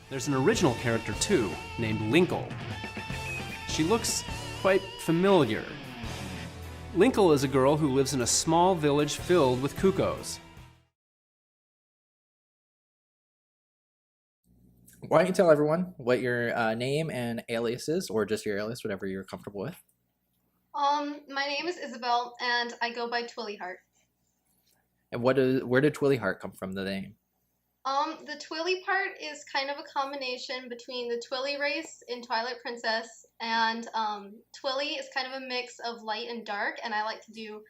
There's an original character too, named Linkle. She looks quite familiar. Linkle is a girl who lives in a small village filled with cuckoos. Why don't you tell everyone what your name and alias is, or just your alias, whatever you're comfortable with. My name is Isabel, and I go by Twiliheart. And where did Twiliheart come from, the name? The Twilly part is kind of a combination between the Twilly race in Twilight Princess, and Twilly is kind of a mix of light and dark, and I like to do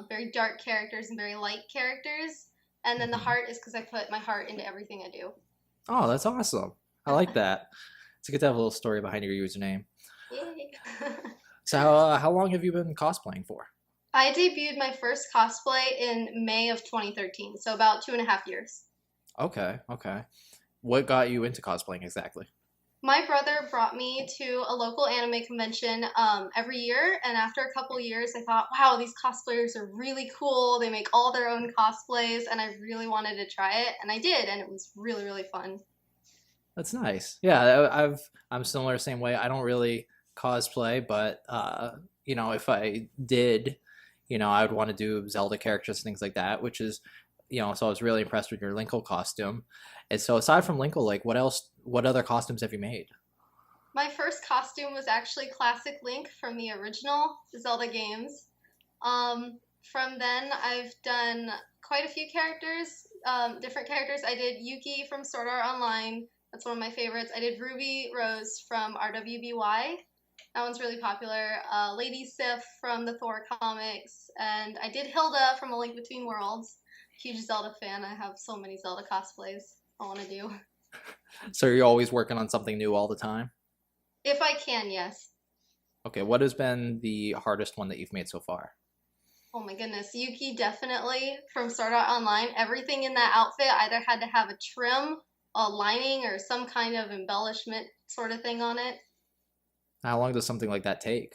very dark characters and very light characters. And then the heart is because I put my heart into everything I do. Oh, that's awesome. I like that. It's good to have a little story behind your username. Yay! So how long have you been cosplaying for? I debuted my first cosplay in May of 2013, so about 2.5 years. Okay. What got you into cosplaying exactly? My brother brought me to a local anime convention every year, and after a couple years, I thought, wow, these cosplayers are really cool. They make all their own cosplays, and I really wanted to try it, and I did, and it was really, really fun. That's nice. Yeah, I'm similar, same way. I don't really cosplay, but if I did, I would want to do Zelda characters, things like that, which is, so I was really impressed with your Linkle costume. And so aside from Linkle, like what other costumes have you made? My first costume was actually Classic Link from the original Zelda games. From then, I've done quite a few characters, different characters. I did Yuki from Sword Art Online. That's one of my favorites. I did Ruby Rose from RWBY. That one's really popular. Lady Sif from the Thor comics. And I did Hilda from A Link Between Worlds. Huge Zelda fan. I have so many Zelda cosplays I want to do. So you're always working on something new all the time? If I can, yes. Okay, what has been the hardest one that you've made so far? Oh my goodness, Yuki definitely from Sword Art Online. Everything in that outfit either had to have a trim, a lining, or some kind of embellishment sort of thing on it. How long does something like that take?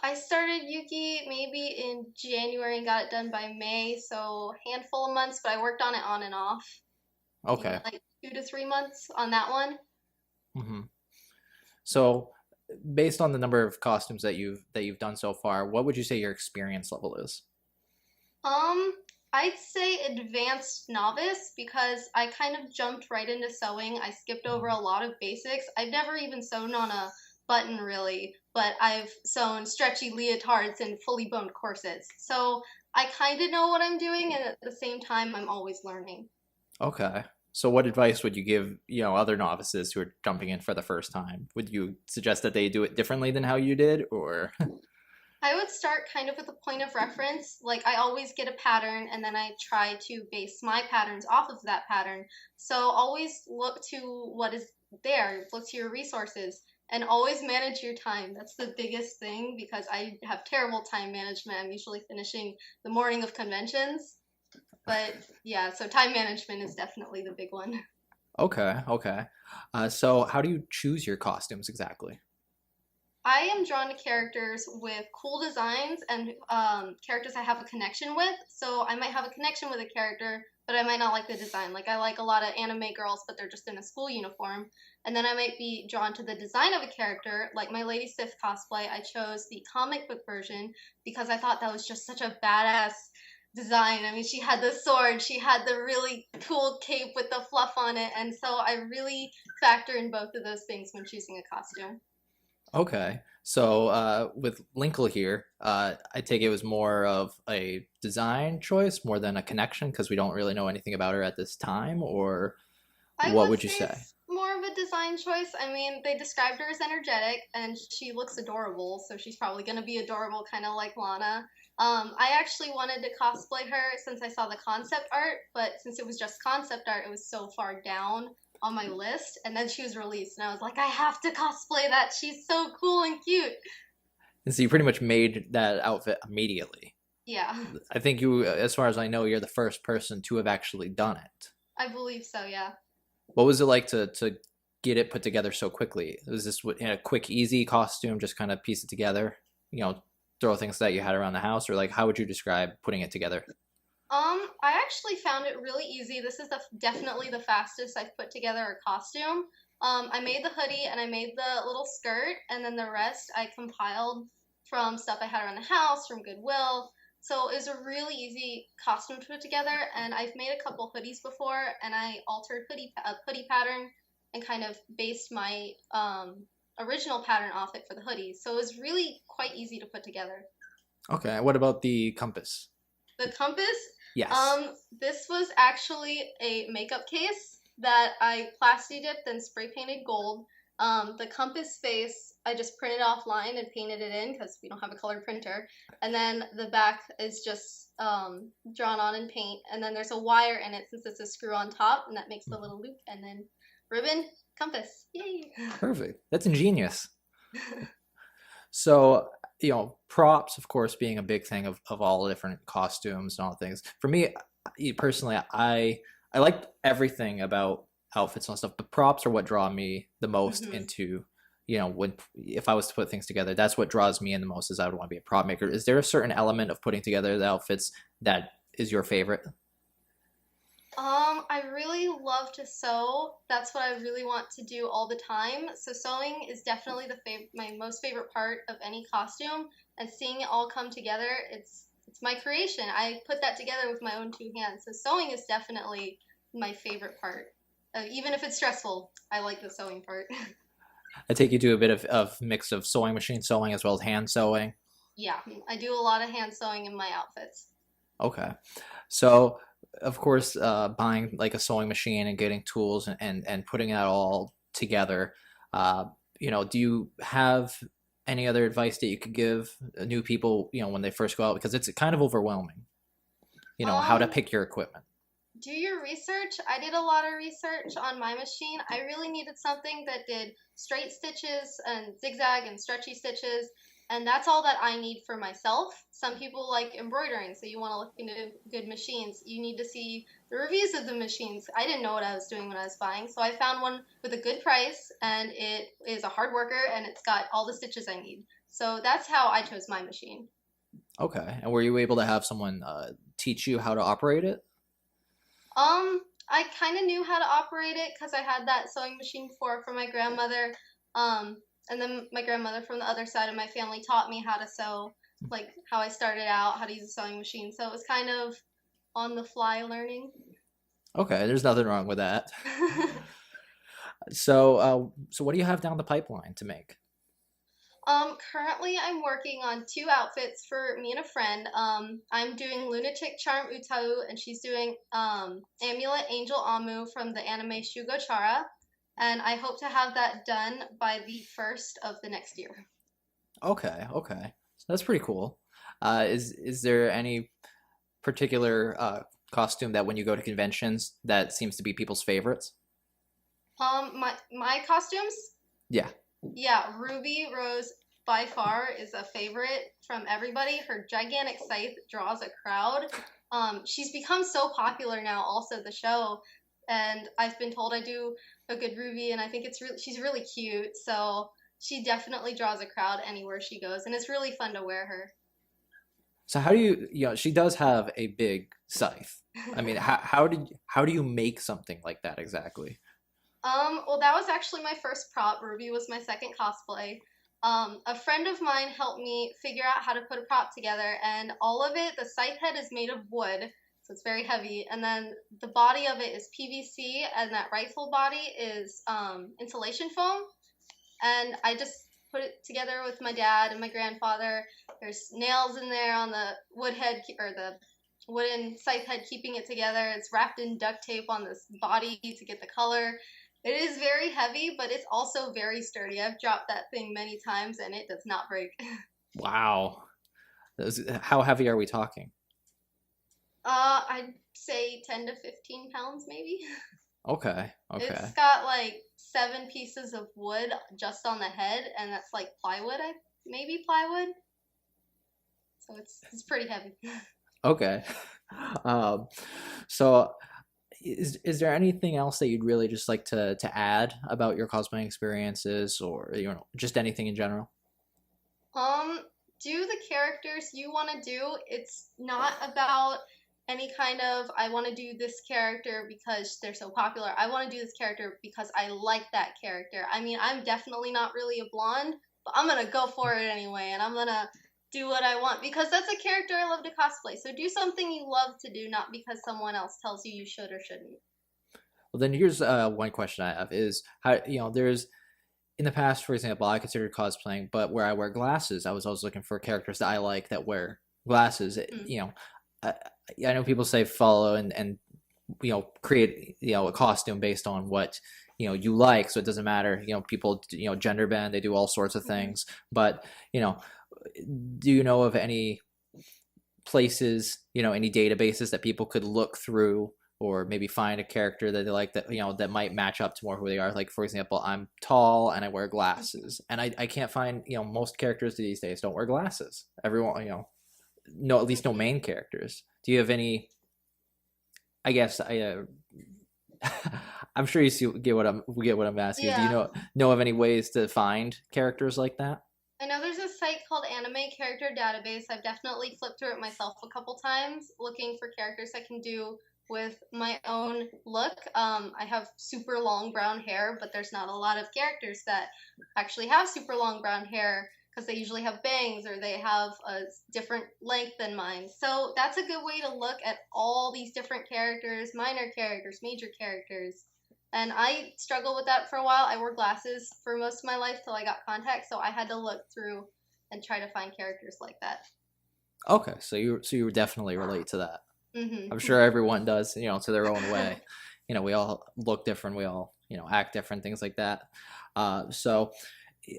I started Yuki maybe in January and got it done by May, so a handful of months, but I worked on it on and off. Okay. Like 2 to 3 months on that one. Mm-hmm. So, based on the number of costumes that you've done so far, what would you say your experience level is? I'd say advanced novice because I kind of jumped right into sewing. I skipped over a lot of basics. I've never even sewn on a button really, but I've sewn stretchy leotards and fully boned corsets. So I kind of know what I'm doing, and at the same time, I'm always learning. Okay. So what advice would you give, other novices who are jumping in for the first time? Would you suggest that they do it differently than how you did, or? I would start kind of with a point of reference. Like I always get a pattern and then I try to base my patterns off of that pattern. So always look to what is there, look to your resources, and always manage your time. That's the biggest thing because I have terrible time management. I'm usually finishing the morning of conventions. But yeah, so time management is definitely the big one. Okay. So how do you choose your costumes exactly? I am drawn to characters with cool designs and characters I have a connection with. So I might have a connection with a character, but I might not like the design. Like I like a lot of anime girls, but they're just in a school uniform. And then I might be drawn to the design of a character. Like my Lady Sif cosplay, I chose the comic book version because I thought that was just such a badass design. I mean, she had the sword, she had the really cool cape with the fluff on it. And so I really factor in both of those things when choosing a costume. Okay. So with Linkle here, I take it was more of a design choice more than a connection because we don't really know anything about her at this time, or what would you say? It's more of a design choice. I mean, they described her as energetic, and she looks adorable, so she's probably going to be adorable, kind of like Lana. I actually wanted to cosplay her since I saw the concept art, but since it was just concept art, it was so far down on my list, and then she was released, and I was like, I have to cosplay that. She's so cool and cute. And so you pretty much made that outfit immediately. Yeah, I think you, as far as I know, you're the first person to have actually done it. I believe so, yeah. What was it like to get it put together so quickly? Was this a quick, easy costume, just kind of piece it together, throw things that you had around the house, or like how would you describe putting it together? I actually found it really easy. This is definitely the fastest I've put together a costume. I made the hoodie and I made the little skirt, and then the rest I compiled from stuff I had around the house, from Goodwill. So it was a really easy costume to put together, and I've made a couple hoodies before, and I altered hoodie pattern and kind of based my original pattern off it for the hoodies. So it was really quite easy to put together. Okay, what about the compass? The compass, Yes. this was actually a makeup case that I plasti dipped and spray painted gold. The compass face, I just printed offline and painted it in because we don't have a colored printer. And then the back is just drawn on in paint. And then there's a wire in it since it's a screw on top, and that makes the little loop. And then ribbon, compass. Yay! Perfect. That's ingenious. So, props, of course, being a big thing of all the different costumes and all things. For me, personally, I like everything about outfits and stuff, but props are what draw me the most into, if I was to put things together, that's what draws me in the most, is I would want to be a prop maker. Is there a certain element of putting together the outfits that is your favorite? I really love to sew. That's what I really want to do all the time. So sewing is definitely my most favorite part of any costume, and seeing it all come together, it's my creation. I put that together with my own two hands. So sewing is definitely my favorite part. Even if it's stressful, I like the sewing part. I take you to a bit of mix of sewing machine sewing as well as hand sewing. Yeah, I do a lot of hand sewing in my outfits. Okay. So, of course, buying like a sewing machine and getting tools and putting that all together, do you have any other advice that you could give new people, when they first go out? Because it's kind of overwhelming, how to pick your equipment. Do your research. I did a lot of research on my machine. I really needed something that did straight stitches and zigzag and stretchy stitches, and that's all that I need for myself. Some people like embroidering, so you want to look into good machines. You need to see the reviews of the machines. I didn't know what I was doing when I was buying, so I found one with a good price, and it is a hard worker, and it's got all the stitches I need. So that's how I chose my machine. Okay. And were you able to have someone teach you how to operate it? I kind of knew how to operate it because I had that sewing machine before from my grandmother. And then my grandmother from the other side of my family taught me how to sew, like how I started out, how to use a sewing machine. So it was kind of on the fly learning. Okay, there's nothing wrong with that. So what do you have down the pipeline to make? Currently I'm working on 2 outfits for me and a friend. I'm doing Lunatic Charm Utau, and she's doing Amulet Angel Amu from the anime Shugo Chara, and I hope to have that done by the 1st of the next year. Okay. So that's pretty cool. Is there any particular costume that when you go to conventions that seems to be people's favorites? My costumes? Yeah. Yeah, Ruby Rose by far is a favorite from everybody. Her gigantic scythe draws a crowd. She's become so popular now, also the show, and I've been told I do a good Ruby, and I think she's really cute, so she definitely draws a crowd anywhere she goes, and it's really fun to wear her. So how do you, she does have a big scythe. I mean, how do you make something like that exactly? Well, that was actually my first prop. Ruby was my second cosplay. A friend of mine helped me figure out how to put a prop together, and all of it, the scythe head is made of wood, so it's very heavy, and then the body of it is PVC, and that rifle body is insulation foam, and I just put it together with my dad and my grandfather. There's nails in there on the wood head, or the wooden scythe head keeping it together. It's wrapped in duct tape on this body to get the color. It is very heavy, but it's also very sturdy. I've dropped that thing many times, and it does not break. Wow. How heavy are we talking? I'd say 10 to 15 pounds, maybe. Okay. It's got like 7 pieces of wood just on the head, and that's like plywood, maybe plywood. So it's pretty heavy. Okay. So is there anything else that you'd really just like to add about your cosplaying experiences, or just anything in general? Do the characters you want to do. It's not about any kind of I want to do this character because they're so popular. I want to do this character because I like that character. I mean, I'm definitely not really a blonde, but I'm gonna go for it anyway, and I'm gonna do what I want because that's a character I love to cosplay. So do something you love to do, not because someone else tells you you should or shouldn't. Well, then here's one question I have is how, there's in the past, for example, I considered cosplaying, but where I wear glasses, I was always looking for characters that I like that wear glasses. I, I know people say follow and create a costume based on what you like, so it doesn't matter. People gender bend, they do all sorts of things, but do you know of any places, any databases that people could look through or maybe find a character that they like that that might match up to more who they are? Like, for example, I'm tall and I wear glasses, and I can't find most characters these days don't wear glasses. Everyone no, at least no main characters. Do you have any? I guess I'm sure get what I'm asking. Yeah. Do you know of any ways to find characters like that? I know there's a site called Anime Character Database. I've definitely flipped through it myself a couple times, looking for characters I can do with my own look. I have super long brown hair, but there's not a lot of characters that actually have super long brown hair because they usually have bangs or they have a different length than mine. So that's a good way to look at all these different characters, minor characters, major characters. And I struggled with that for a while. I wore glasses for most of my life till I got contacts, so I had to look through and try to find characters like that. Okay, so you definitely relate to that. Mm-hmm. I'm sure everyone does, to their own way. We all look different. We all, act different, things like that. So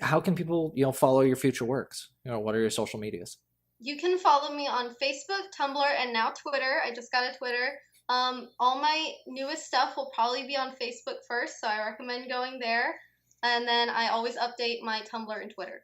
how can people, follow your future works? What are your social medias? You can follow me on Facebook, Tumblr, and now Twitter. I just got a Twitter. All my newest stuff will probably be on Facebook first, so I recommend going there. And then I always update my Tumblr and Twitter.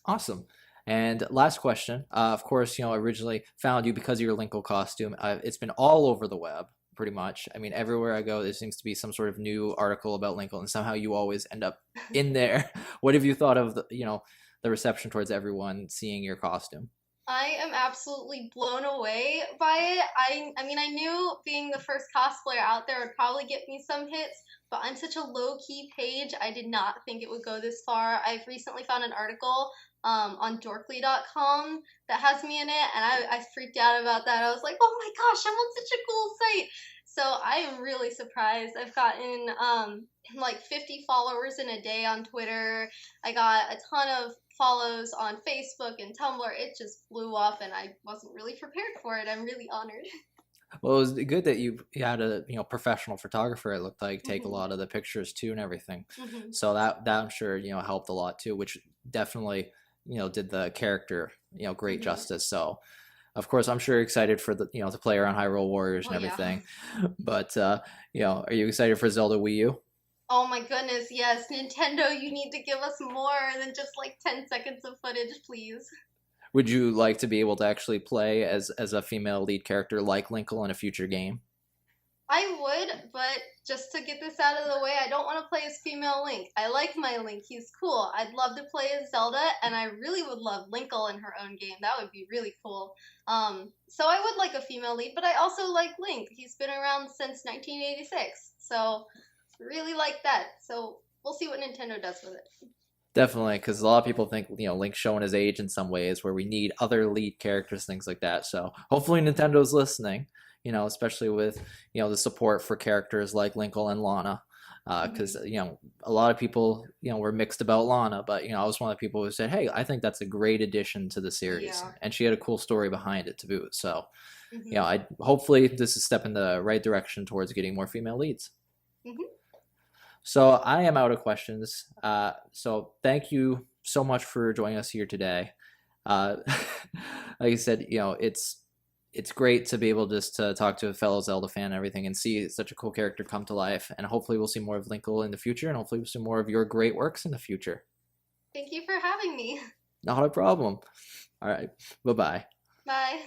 Awesome. And last question. Of course, I originally found you because of your Linkle costume. It's been all over the web, pretty much. I mean, everywhere I go, there seems to be some sort of new article about Linkle, and somehow you always end up in there. What have you thought of the reception towards everyone seeing your costume? I am absolutely blown away by it. I mean, I knew being the first cosplayer out there would probably get me some hits, but on such a low-key page, I did not think it would go this far. I've recently found an article on dorkly.com that has me in it, and I freaked out about that. I was like, oh my gosh, I'm on such a cool site. So I am really surprised. I've gotten like 50 followers in a day on Twitter. I got a ton of follows on Facebook and Tumblr. It just blew up, and I wasn't really prepared for it. I'm really honored. Well, it was good that you had a professional photographer. It looked like take a Mm-hmm. lot of the pictures too and everything. Mm-hmm. So that I'm sure helped a lot too, which definitely did the character great Mm-hmm. justice. So of course I'm sure you're excited for the to play around Hyrule Warriors and Oh, yeah. everything. But are you excited for Zelda Wii U? Oh my goodness, yes. Nintendo, you need to give us more than just like 10 seconds of footage, please. Would you like to be able to actually play as a female lead character like Linkle in a future game? I would, but just to get this out of the way, I don't want to play as female Link. I like my Link. He's cool. I'd love to play as Zelda, and I really would love Linkle in her own game. That would be really cool. So I would like a female lead, but I also like Link. He's been around since 1986, so really like that. So we'll see what Nintendo does with it. Definitely, because a lot of people think Link's showing his age in some ways, where we need other lead characters, things like that. So hopefully Nintendo's listening, especially with the support for characters like Linkle and Lana, because a lot of people were mixed about Lana, but I was one of the people who said, hey, I think that's a great addition to the series, Yeah. and she had a cool story behind it to boot. So Mm-hmm. I hopefully this is a step in the right direction towards getting more female leads. Mm-hmm. So I am out of questions. So thank you so much for joining us here today. Like I said, it's great to be able just to talk to a fellow Zelda fan and everything and see such a cool character come to life. And hopefully we'll see more of Linkle in the future, and hopefully we'll see more of your great works in the future. Thank you for having me. Not a problem. All right. Bye-bye. Bye.